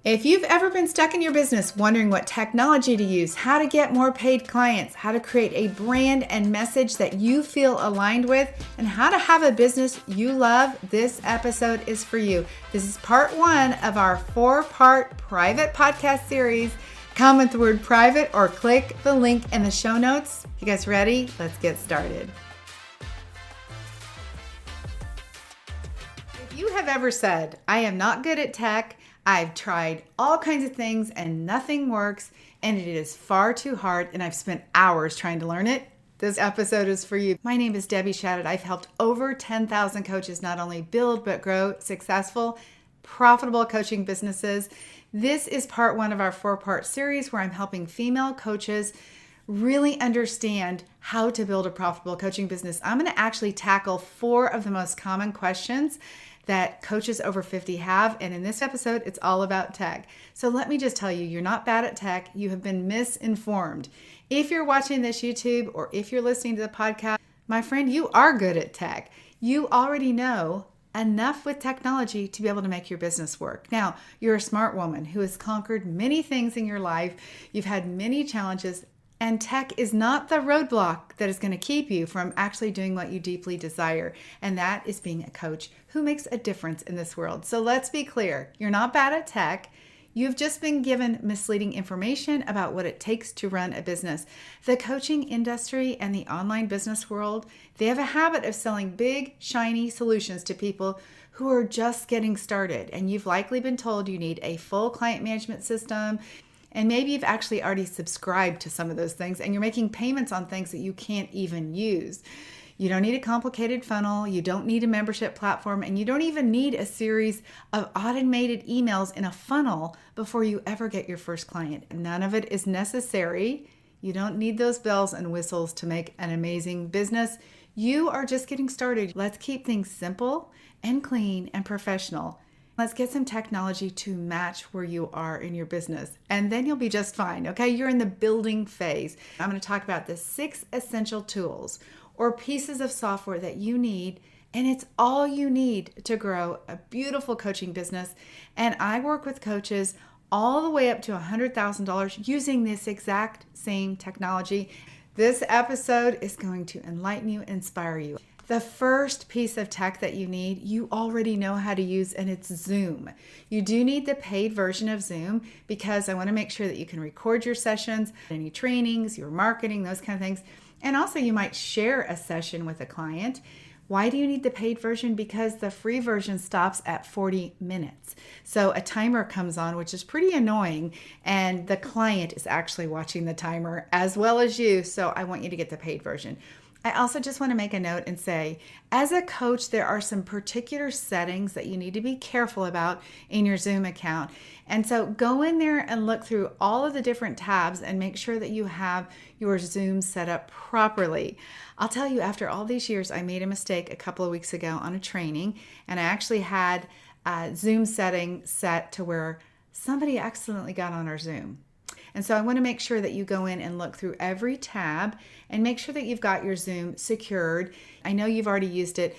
If you've ever been stuck in your business wondering what technology to use, how to get more paid clients, how to create a brand and message that you feel aligned with, and how to have a business you love, this episode is for you. This is part one of our 4-part private podcast series. Comment the word private or click the link in the show notes. You guys ready? Let's get started. If you have ever said, I am not good at tech, I've tried all kinds of things and nothing works, and it is far too hard, and I've spent hours trying to learn it, this episode is for you. My name is Debbie Shadid. I've helped over 10,000 coaches not only build but grow successful, profitable coaching businesses. This is part one of our 4-part series where I'm helping female coaches really understand how to build a profitable coaching business. I'm going to actually tackle 4 of the most common questions that coaches over 50 have. And in this episode, it's all about tech. So let me just tell you, you're not bad at tech. You have been misinformed. If you're watching this YouTube or if you're listening to the podcast, my friend, you are good at tech. You already know enough with technology to be able to make your business work. Now, you're a smart woman who has conquered many things in your life. You've had many challenges. And tech is not the roadblock that is going to keep you from actually doing what you deeply desire. And that is being a coach who makes a difference in this world. So let's be clear. You're not bad at tech. You've just been given misleading information about what it takes to run a business. The coaching industry and the online business world, they have a habit of selling big, shiny solutions to people who are just getting started. And you've likely been told you need a full client management system. And maybe you've actually already subscribed to some of those things and you're making payments on things that you can't even use. You don't need a complicated funnel, you don't need a membership platform, and you don't even need a series of automated emails in a funnel before you ever get your first client. None of it is necessary. You don't need those bells and whistles to make an amazing business. You are just getting started. Let's keep things simple and clean and professional. Let's get some technology to match where you are in your business, and then you'll be just fine, okay? You're in the building phase. I'm going to talk about the 6 essential tools or pieces of software that you need, and it's all you need to grow a beautiful coaching business. And I work with coaches all the way up to $100,000 using this exact same technology. This episode is going to enlighten you, inspire you. The first piece of tech that you need, you already know how to use, and it's Zoom. You do need the paid version of Zoom because I want to make sure that you can record your sessions, any trainings, your marketing, those kind of things. And also you might share a session with a client. Why do you need the paid version? Because the free version stops at 40 minutes. So a timer comes on, which is pretty annoying, and the client is actually watching the timer as well as you. So I want you to get the paid version. I also just want to make a note and say, as a coach, there are some particular settings that you need to be careful about in your Zoom account. And so go in there and look through all of the different tabs and make sure that you have your Zoom set up properly. I'll tell you, after all these years, I made a mistake a couple of weeks ago on a training, and I actually had a Zoom setting set to where somebody accidentally got on our Zoom. And so I want to make sure that you go in and look through every tab and make sure that you've got your Zoom secured. I know you've already used it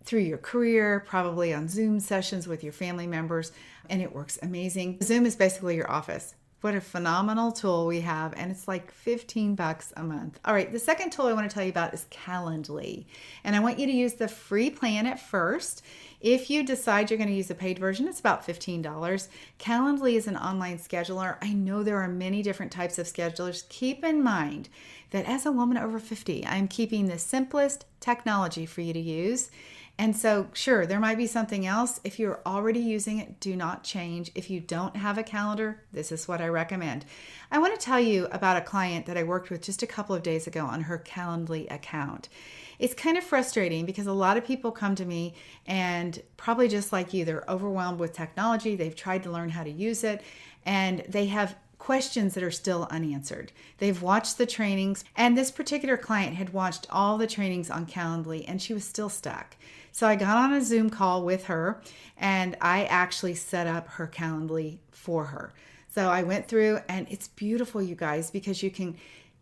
through your career, probably on Zoom sessions with your family members, and it works amazing. Zoom is basically your office. What a phenomenal tool we have, and it's like $15 a month. All right, the second tool I want to tell you about is Calendly, and I want you to use the free plan at first. If you decide you're going to use the paid version, it's about $15. Calendly is an online scheduler. I know there are many different types of schedulers. Keep in mind that as a woman over 50, I'm keeping the simplest technology for you to use. And so, sure, there might be something else. If you're already using it, do not change. If you don't have a calendar, this is what I recommend. I want to tell you about a client that I worked with just a couple of days ago on her Calendly account. It's kind of frustrating because a lot of people come to me and probably just like you, they're overwhelmed with technology. They've tried to learn how to use it, and they have questions that are still unanswered. They've watched the trainings, and this particular client had watched all the trainings on Calendly, and she was still stuck. So I got on a Zoom call with her, and I actually set up her Calendly for her. So I went through, and it's beautiful, you guys, because you can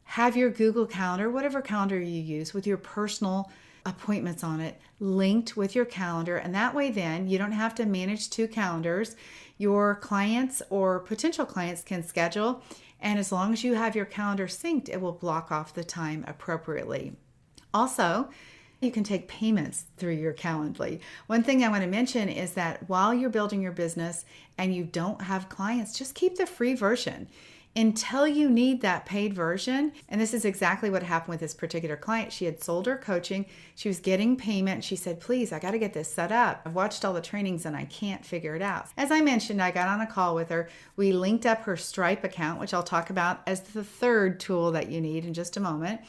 have your Google Calendar, whatever calendar you use, with your personal appointments on it linked with your calendar. And that way, then you don't have to manage two calendars. Your clients or potential clients can schedule. And as long as you have your calendar synced, it will block off the time appropriately. Also, you can take payments through your Calendly. One thing I want to mention is that while you're building your business and you don't have clients, just keep the free version until you need that paid version. And this is exactly what happened with this particular client. She had sold her coaching. She was getting payment. She said, please, I got to get this set up. I've watched all the trainings and I can't figure it out. As I mentioned, I got on a call with her. We linked up her Stripe account, which I'll talk about as the third tool that you need in just a moment.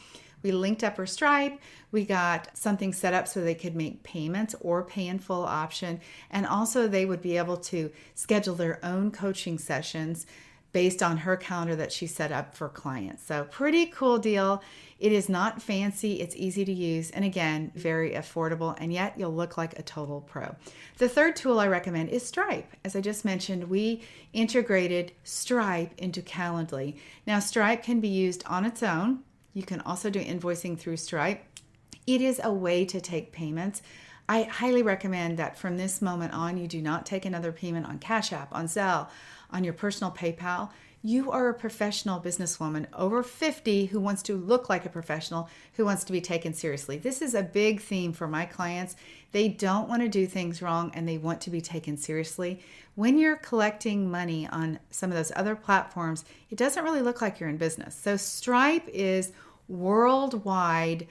We linked up her Stripe. We got something set up so they could make payments or pay in full option. And also they would be able to schedule their own coaching sessions based on her calendar that she set up for clients. So pretty cool deal. It is not fancy. It's easy to use. And again, very affordable. And yet you'll look like a total pro. The third tool I recommend is Stripe. As I just mentioned, we integrated Stripe into Calendly. Now, Stripe can be used on its own. You can also do invoicing through Stripe. It is a way to take payments. I highly recommend that from this moment on, you do not take another payment on Cash App, on Zelle, on your personal PayPal. You are a professional businesswoman over 50 who wants to look like a professional, who wants to be taken seriously. This is a big theme for my clients. They don't want to do things wrong and they want to be taken seriously. When you're collecting money on some of those other platforms, it doesn't really look like you're in business. So Stripe is worldwide.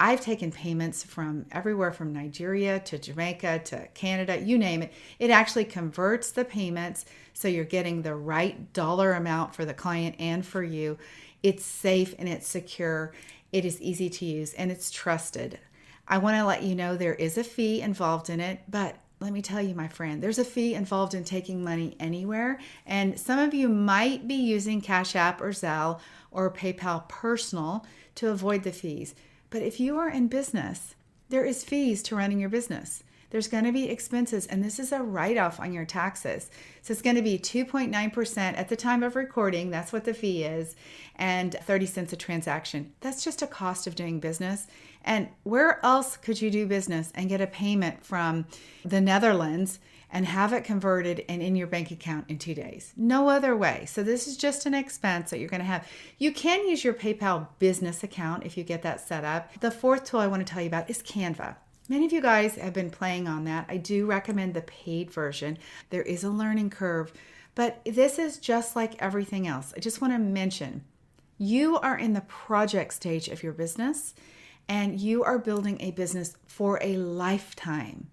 I've taken payments from everywhere from Nigeria to Jamaica to Canada, you name it. It actually converts the payments so you're getting the right dollar amount for the client and for you. It's safe and it's secure. It is easy to use and it's trusted. I want to let you know there is a fee involved in it, but let me tell you, my friend, there's a fee involved in taking money anywhere. And some of you might be using Cash App or Zelle or PayPal Personal to avoid the fees. But if you are in business, there is fees to running your business. There's going to be expenses, and this is a write-off on your taxes. So it's going to be 2.9% at the time of recording. That's what the fee is, and 30 cents a transaction. That's just a cost of doing business. And where else could you do business and get a payment from the Netherlands and have it converted and in your bank account in 2 days? No other way. So this is just an expense that you're going to have. You can use your PayPal business account if you get that set up. The fourth tool I want to tell you about is Canva. Many of you guys have been playing on that. I do recommend the paid version. There is a learning curve, but this is just like everything else. I just want to mention, you are in the project stage of your business and you are building a business for a lifetime.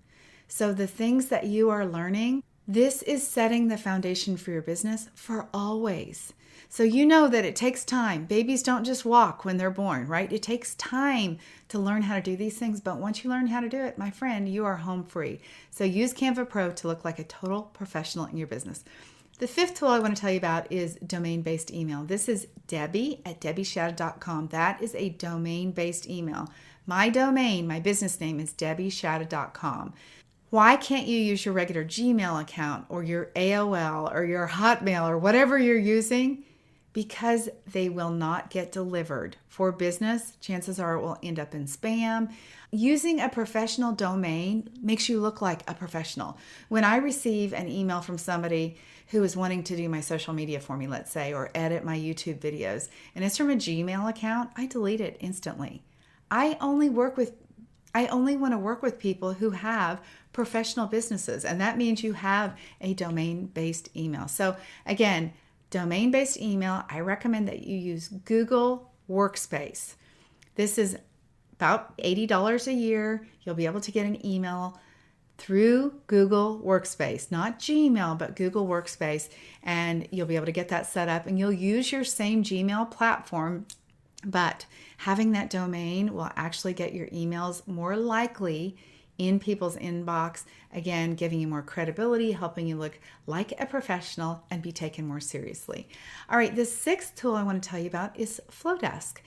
So the things that you are learning, this is setting the foundation for your business for always. So you know that it takes time. Babies don't just walk when they're born, right? It takes time to learn how to do these things. But once you learn how to do it, my friend, you are home free. So use Canva Pro to look like a total professional in your business. The fifth tool I want to tell you about is domain-based email. This is Debbie at debbieshadid.com. That is a domain-based email. My domain, my business name is debbieshadid.com. Why can't you use your regular Gmail account or your AOL or your Hotmail or whatever you're using? Because they will not get delivered. For business, chances are it will end up in spam. Using a professional domain makes you look like a professional. When I receive an email from somebody who is wanting to do my social media for me, let's say, or edit my YouTube videos, and it's from a Gmail account, I delete it instantly. I only want to work with people who have professional businesses, and that means you have a domain-based email. So again, domain-based email, I recommend that you use Google Workspace. This is about $80 a year. You'll be able to get an email through Google Workspace, not Gmail, but Google Workspace, and you'll be able to get that set up, and you'll use your same Gmail platform, but having that domain will actually get your emails more likely in people's inbox, again, giving you more credibility, helping you look like a professional and be taken more seriously. All right, the sixth tool I want to tell you about is Flowdesk.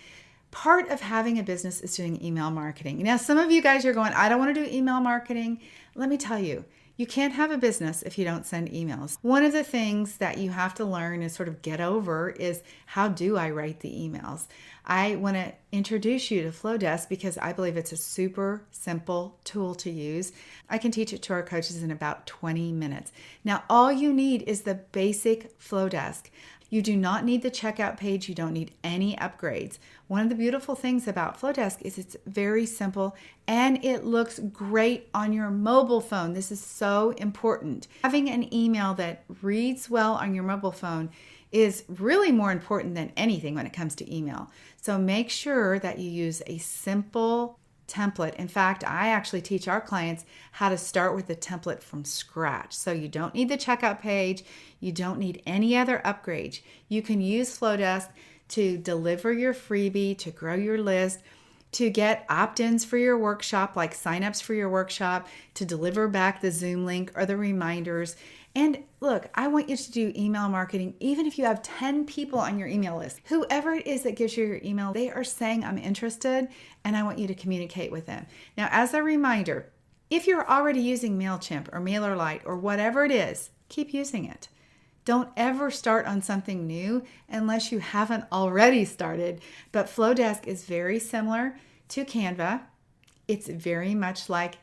Part of having a business is doing email marketing. Now, some of you guys are going, I don't want to do email marketing. Let me tell you, you can't have a business if you don't send emails. One of the things that you have to learn and sort of get over is, how do I write the emails? I want to introduce you to Flowdesk because I believe it's a super simple tool to use. I can teach it to our coaches in about 20 minutes. Now, all you need is the basic Flowdesk. You do not need the checkout page. You don't need any upgrades. One of the beautiful things about Flowdesk is it's very simple and it looks great on your mobile phone. This is so important. Having an email that reads well on your mobile phone is really more important than anything when it comes to email. So make sure that you use a simple template. In fact, I actually teach our clients how to start with the template from scratch. So you don't need the checkout page. You don't need any other upgrades. You can use Flowdesk to deliver your freebie, to grow your list, to get opt-ins for your workshop, like signups for your workshop, to deliver back the Zoom link or the reminders. And look, I want you to do email marketing, even if you have 10 people on your email list. Whoever it is that gives you your email, they are saying, I'm interested, and I want you to communicate with them. Now, as a reminder, if you're already using MailChimp or MailerLite or whatever it is, keep using it. Don't ever start on something new unless you haven't already started. But Flowdesk is very similar to Canva. It's very much like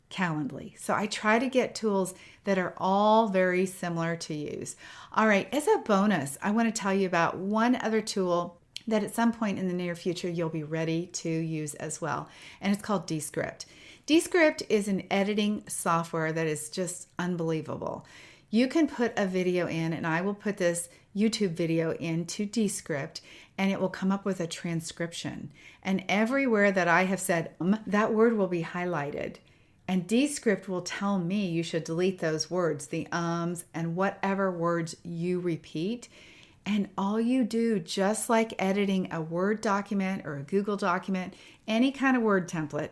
Calendly. So I try to get tools that are all very similar to use. All right, as a bonus, I want to tell you about one other tool that at some point in the near future you'll be ready to use as well. And it's called Descript. Descript is an editing software that is just unbelievable. You can put a video in, and I will put this YouTube video into Descript, and it will come up with a transcription. And everywhere that I have said, that word will be highlighted. And Descript will tell me you should delete those words, the ums, and whatever words you repeat. And all you do, just like editing a Word document or a Google document, any kind of word template,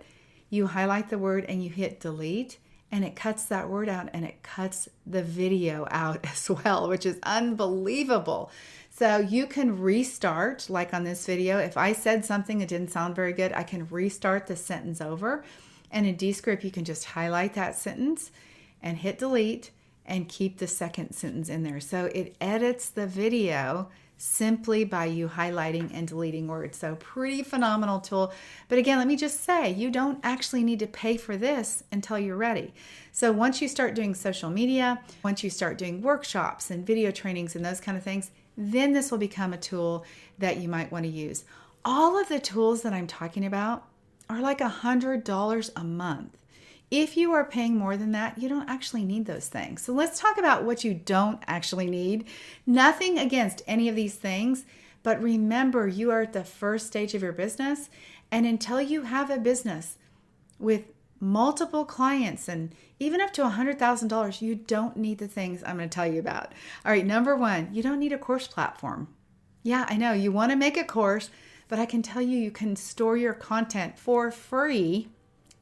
you highlight the word and you hit delete, and it cuts that word out and it cuts the video out as well, which is unbelievable. So you can restart, like on this video. If I said something that didn't sound very good, I can restart the sentence over. And in Descript, you can just highlight that sentence and hit delete and keep the second sentence in there. So it edits the video simply by you highlighting and deleting words. So pretty phenomenal tool. But again, let me just say, you don't actually need to pay for this until you're ready. So once you start doing social media, once you start doing workshops and video trainings and those kind of things, then this will become a tool that you might want to use. All of the tools that I'm talking about are like $100 a month. If you are paying more than that, you don't actually need those things. So let's talk about what you don't actually need. Nothing against any of these things, but remember, you are at the first stage of your business, and until you have a business with multiple clients and even up to $100,000, you don't need the things I'm going to tell you about. All right, number one, you don't need a course platform. Yeah, I know you want to make a course, but I can tell you, you can store your content for free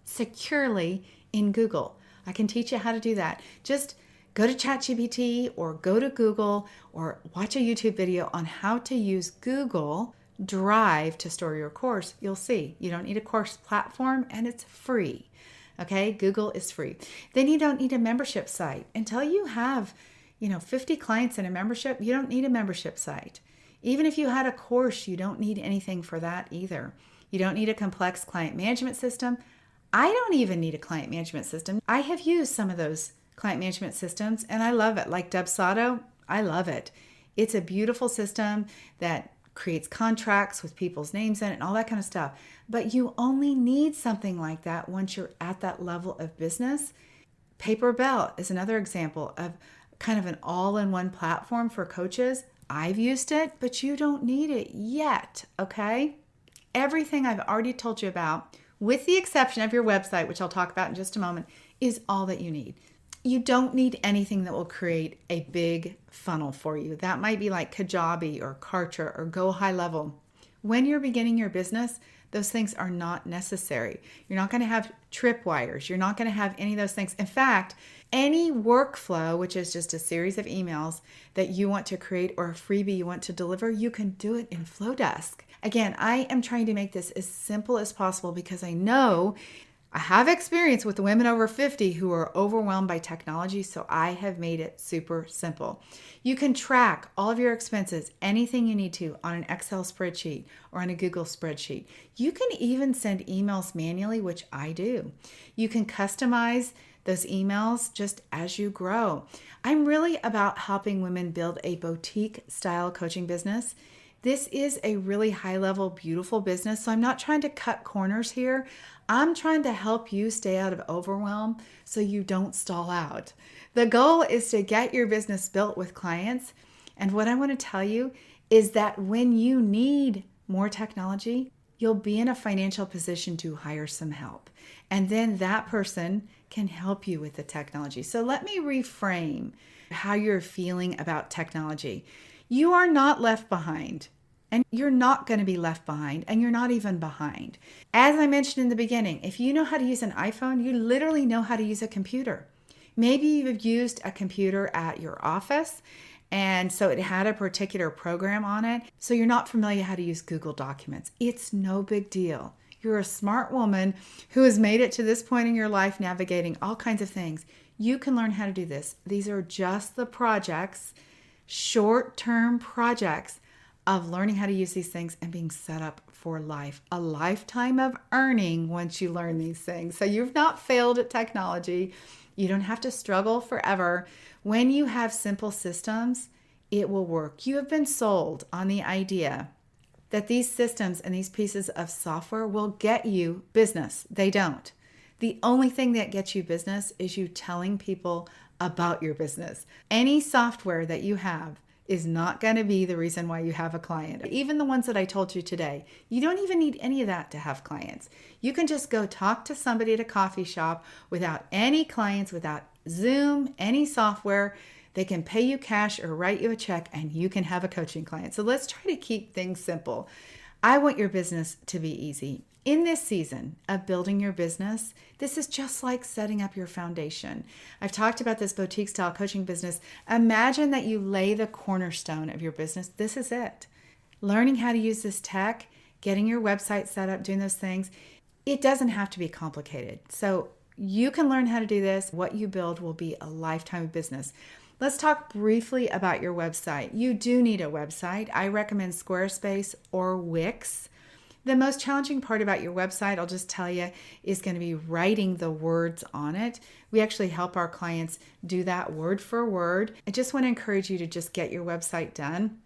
securely in Google. I can teach you how to do that. Just go to ChatGPT or go to Google or watch a YouTube video on how to use Google Drive to store your course. You'll see you don't need a course platform, and it's free. Okay, Google is free. Then you don't need a membership site. Until you have, 50 clients in a membership, you don't need a membership site. Even if you had a course, you don't need anything for that either. You don't need a complex client management system. I don't even need a client management system. I have used some of those client management systems and I love it. Like Dubsado, I love it. It's a beautiful system that creates contracts with people's names in it and all that kind of stuff. But you only need something like that once you're at that level of business. Paper Bell is another example of kind of an all-in-one platform for coaches. I've used it, but you don't need it yet, okay? Everything I've already told you about, with the exception of your website, which I'll talk about in just a moment, is all that you need. You don't need anything that will create a big funnel for you. That might be like Kajabi or Kartra or Go High Level. When you're beginning your business, those things are not necessary. You're not going to have tripwires. You're not going to have any of those things. In fact, any workflow, which is just a series of emails that you want to create or a freebie you want to deliver, you can do it in Flowdesk. Again, I am trying to make this as simple as possible because I know I have experience with women over 50 who are overwhelmed by technology, so I have made it super simple. You can track all of your expenses, anything you need to, on an Excel spreadsheet or on a Google spreadsheet. You can even send emails manually, which I do. You can customize those emails just as you grow. I'm really about helping women build a boutique style coaching business. This is a really high level, beautiful business. So I'm not trying to cut corners here. I'm trying to help you stay out of overwhelm so you don't stall out. The goal is to get your business built with clients. And what I want to tell you is that when you need more technology, you'll be in a financial position to hire some help. And then that person can help you with the technology. So let me reframe how you're feeling about technology. You are not left behind. And you're not going to be left behind, and you're not even behind. As I mentioned in the beginning, if you know how to use an iPhone, you literally know how to use a computer. Maybe you've used a computer at your office, and so it had a particular program on it, so you're not familiar how to use Google Documents. It's no big deal. You're a smart woman who has made it to this point in your life navigating all kinds of things. You can learn how to do this. These are just the projects, short-term projects of learning how to use these things and being set up for life, a lifetime of earning once you learn these things. So you've not failed at technology. You don't have to struggle forever. When you have simple systems, it will work. You have been sold on the idea that these systems and these pieces of software will get you business. They don't. The only thing that gets you business is you telling people about your business. Any software that you have is not going to be the reason why you have a client. Even the ones that I told you today, you don't even need any of that to have clients. You can just go talk to somebody at a coffee shop without any clients, without Zoom, any software. They can pay you cash or write you a check and you can have a coaching client. So let's try to keep things simple. I want your business to be easy. In this season of building your business, this is just like setting up your foundation. I've talked about this boutique style coaching business. Imagine that you lay the cornerstone of your business. This is it. Learning how to use this tech, getting your website set up, doing those things. It doesn't have to be complicated. So you can learn how to do this. What you build will be a lifetime of business. Let's talk briefly about your website. You do need a website. I recommend Squarespace or Wix. The most challenging part about your website, I'll just tell you, is going to be writing the words on it. We actually help our clients do that word for word. I just want to encourage you to just get your website done.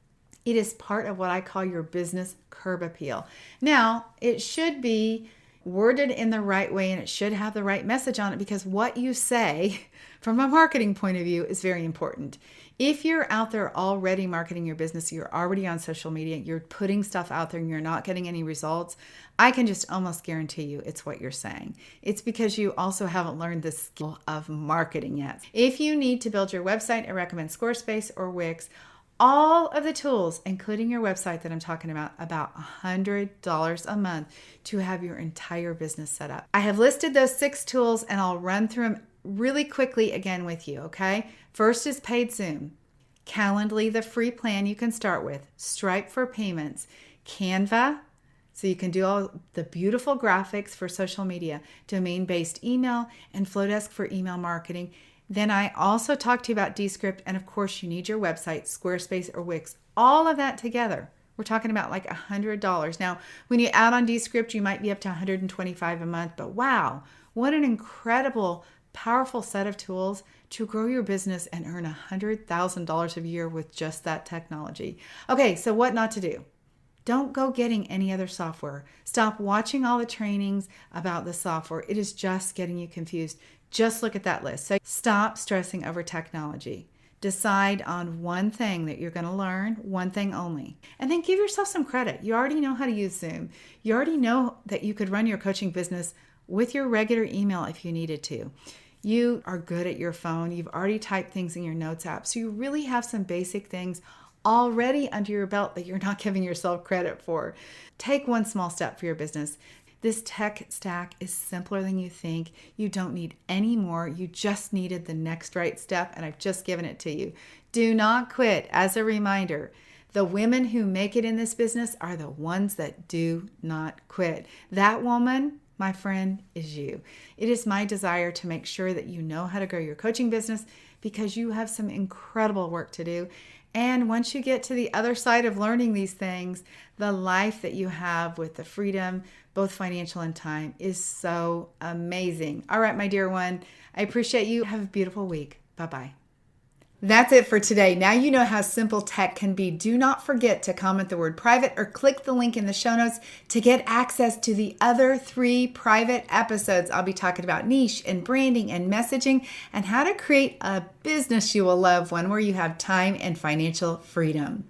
It is part of what I call your business curb appeal. Now, it should be worded in the right way and it should have the right message on it because what you say from a marketing point of view is very important. If you're out there already marketing your business, you're already on social media, you're putting stuff out there and you're not getting any results, I can just almost guarantee you it's what you're saying. It's because you also haven't learned the skill of marketing yet. If you need to build your website, I recommend Squarespace or Wix. All of the tools, including your website that I'm talking about $100 a month to have your entire business set up. I have listed those 6 tools and I'll run through them really quickly again with you, okay? First is paid Zoom, Calendly, the free plan you can start with, Stripe for payments, Canva, so you can do all the beautiful graphics for social media, domain-based email, and Flowdesk for email marketing. Then I also talked to you about Descript, and of course you need your website, Squarespace or Wix, all of that together. We're talking about like $100. Now, when you add on Descript, you might be up to $125 a month, but wow, what an incredible, powerful set of tools to grow your business and earn $100,000 a year with just that technology. Okay, so what not to do? Don't go getting any other software. Stop watching all the trainings about the software. It is just getting you confused. Just look at that list. So stop stressing over technology. Decide on one thing that you're going to learn, one thing only. And then give yourself some credit. You already know how to use Zoom. You already know that you could run your coaching business with your regular email if you needed to. You are good at your phone. You've already typed things in your notes app. So you really have some basic things already under your belt that you're not giving yourself credit for. Take one small step for your business. This tech stack is simpler than you think. You don't need any more. You just needed the next right step, and I've just given it to you. Do not quit. As a reminder, the women who make it in this business are the ones that do not quit. That woman my friend, is you. It is my desire to make sure that you know how to grow your coaching business because you have some incredible work to do. And once you get to the other side of learning these things, the life that you have with the freedom, both financial and time, is so amazing. All right, my dear one, I appreciate you. Have a beautiful week. Bye-bye. That's it for today. Now you know how simple tech can be. Do not forget to comment the word private or click the link in the show notes to get access to the other 3 private episodes. I'll be talking about niche and branding and messaging and how to create a business you will love, one where you have time and financial freedom.